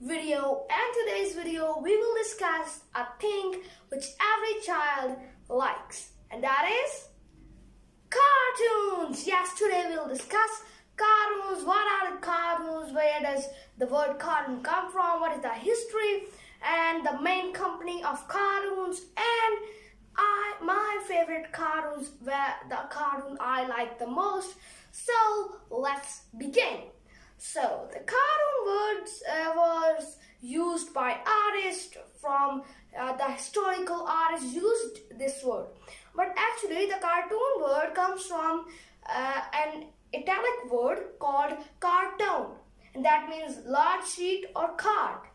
video, and today's video we will discuss a thing which every child likes, and that is cartoons. Yes, today we will discuss cartoons. What are the cartoons? Where does the word cartoon come from? What is the history and the main company of cartoons? And my favorite cartoons, where the cartoon I like the most. So let's begin. So the cartoon words was used by artists from the historical artists used this word, but actually the cartoon word comes from an Italic word called cartoon, and that means large sheet or card,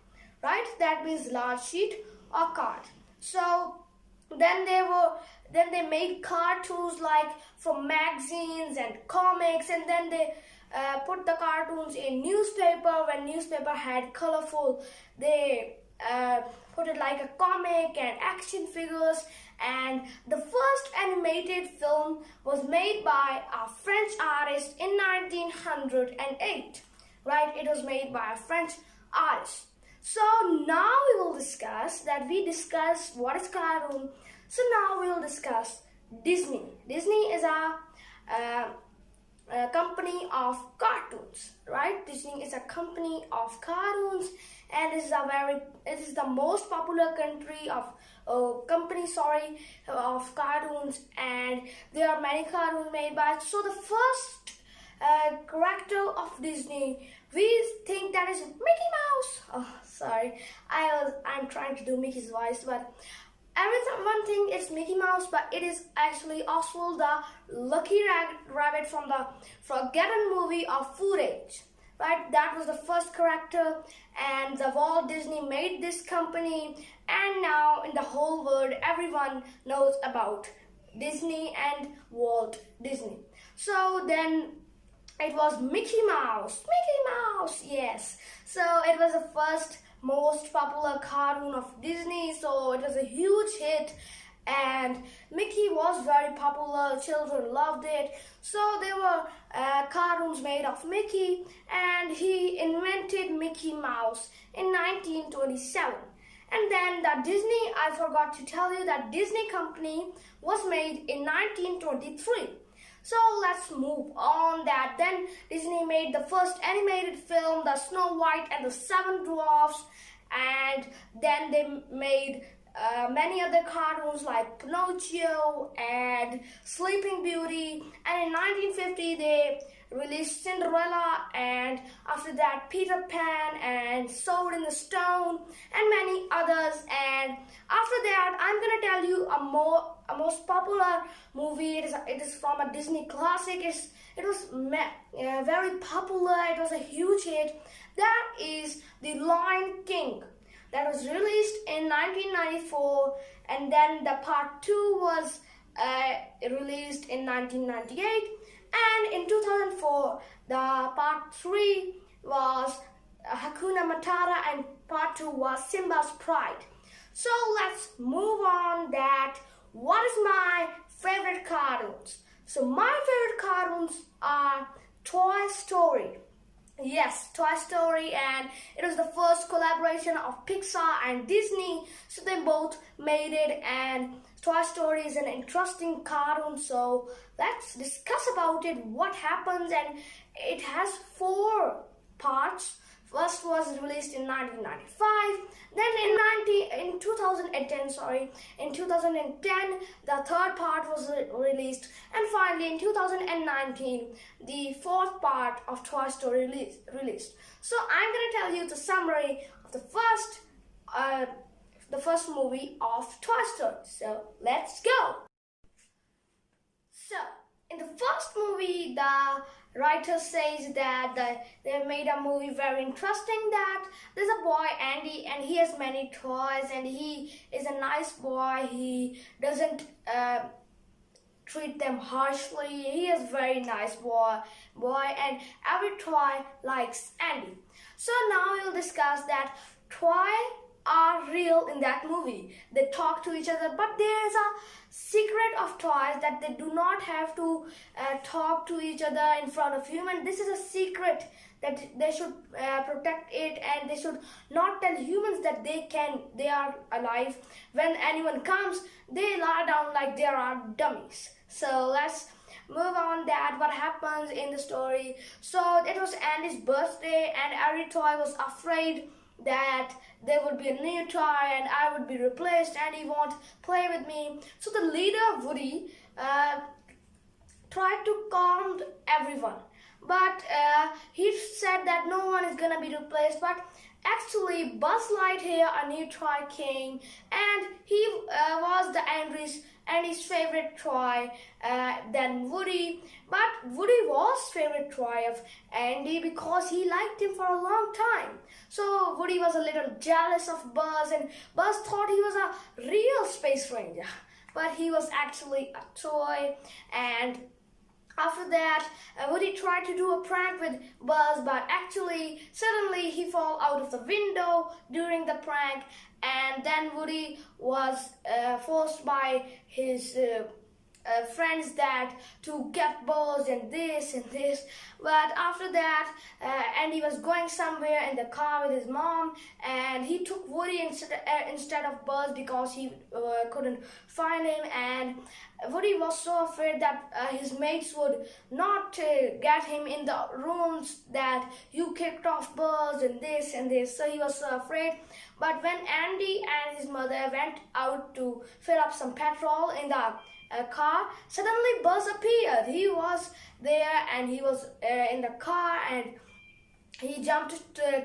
right? That means large sheet or card. So then they made cartoons like from magazines and comics, and then they put the cartoons in newspaper. When newspaper had colorful, they put it like a comic and action figures. And the first animated film was made by a French artist in 1908, right? It was made by a French artist. So now we will discuss what is cartoon. So now we will discuss Disney. Disney is a company of cartoons, right? Disney is a company of cartoons, and it is the most popular company of cartoons, and there are many cartoons made by it. So the first character of Disney, we think that is Mickey Mouse. Oh, sorry, I'm trying to do Mickey's voice, but everyone think it's Mickey Mouse, but it is actually Oswald the Lucky Rabbit from the Forgotten movie of Food Age, right? That was the first character, and the Walt Disney made this company, and now in the whole world everyone knows about Disney and Walt Disney. So then it was Mickey Mouse, yes. So it was the first most popular cartoon of Disney, so it was a huge hit, and Mickey was very popular. Children loved it, so there were cartoons made of Mickey, and he invented Mickey Mouse in 1927. And then the Disney, I forgot to tell you that Disney company was made in 1923. So let's move on. That then Disney made the first animated film, The Snow White and the Seven Dwarfs, and then they made many other cartoons like Pinocchio and Sleeping Beauty, and in 1950 they released Cinderella, and after that Peter Pan and Sword in the Stone and many others. And after that I'm gonna tell you a most popular movie. It is from a Disney classic. It was very popular. It was a huge hit. That is The Lion King. That was released in 1994, and then the part 2 was released in 1998, and in 2004 the part 3 was Hakuna Matata, and part 2 was Simba's Pride. So let's move on. That what is my favorite cartoons? So my favorite cartoons are Toy Story. Yes, Toy Story, and it was the first collaboration of Pixar and Disney, so they both made it, and Toy Story is an interesting cartoon. So let's discuss about it, what happens. And it has 4 parts. First was released in 1995, then in 2010 the third part was released, and finally in 2019 the 4th part of Toy Story released. So I'm going to tell you the summary of the first movie of Toy Story. So let's go. So in the first movie, the writer says that they made a movie very interesting, that there's a boy Andy, and he has many toys, and he is a nice boy. He doesn't treat them harshly. He is very nice boy, and every toy likes Andy. So now we'll discuss that toy are real in that movie. They talk to each other, but there is a secret of toys that they do not have to talk to each other in front of human. This is a secret that they should protect it, and they should not tell humans that they are alive. When anyone comes, they lie down like they are dummies. So let's move on that what happens in the story. So it was Andy's birthday, and every toy was afraid that there would be a new toy and I would be replaced and he won't play with me. So the leader, Woody, tried to calm everyone, but he said that no one is gonna be replaced. But actually, Buzz Lightyear, a new toy, came, and he was the Andy's favorite toy than Woody. But Woody was favorite toy of Andy because he liked him for a long time. So Woody was a little jealous of Buzz, and Buzz thought he was a real space ranger, but he was actually a toy. And after that, Woody tried to do a prank with Buzz, but actually, suddenly he fell out of the window during the prank, and then Woody was forced by his friends that to get Buzz and this and this. But after that, Andy was going somewhere in the car with his mom, and he took Woody instead of Buzz because he couldn't find him. And Woody was so afraid that his mates would not get him in the rooms that you kicked off Buzz and this and this. So he was so afraid. But when Andy and his mother went out to fill up some petrol in the car, suddenly Buzz appeared. He was there, and he was in the car, and he jumped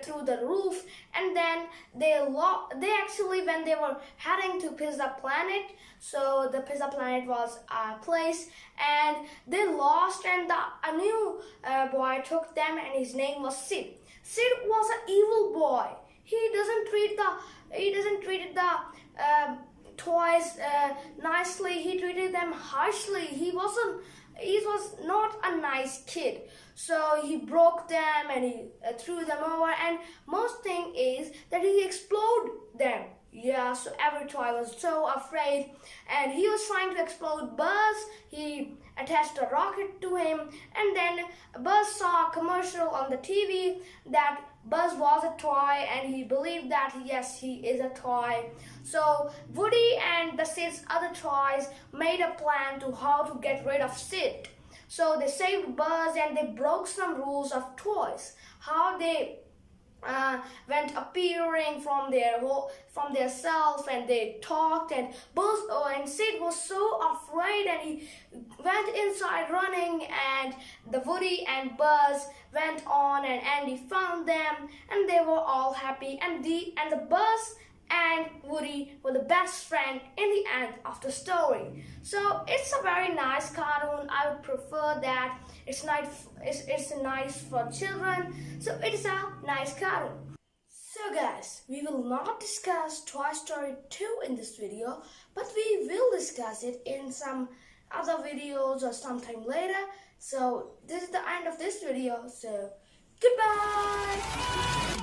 through the roof. And then they actually, when they were heading to Pizza Planet, so the Pizza Planet was a place, and they lost, and a new boy took them, and his name was Sid. Sid was an evil boy. He doesn't treat the toys nicely. He treated them harshly. He was not a nice kid. So he broke them, and he threw them over, and most thing is that he exploded them. Yeah, so every toy was so afraid, and he was trying to explode Buzz. He attached a rocket to him, and then Buzz saw a commercial on the TV that Buzz was a toy, and he believed that yes, he is a toy. So Woody and the Sid's other toys made a plan to how to get rid of Sid. So they saved Buzz, and they broke some rules of toys. How they went appearing from their self, and they talked, and and Sid was so afraid, and he went inside running, and the Woody and Buzz went on, and Andy found them, and they were all happy, and the Buzz and Woody were the best friend in the end of the story. So it's a very nice cartoon. I would prefer that. It's nice for children. So it is a nice cartoon. So guys, we will not discuss Toy Story 2 in this video, but we will discuss it in some other videos or sometime later. So this is the end of this video. So goodbye.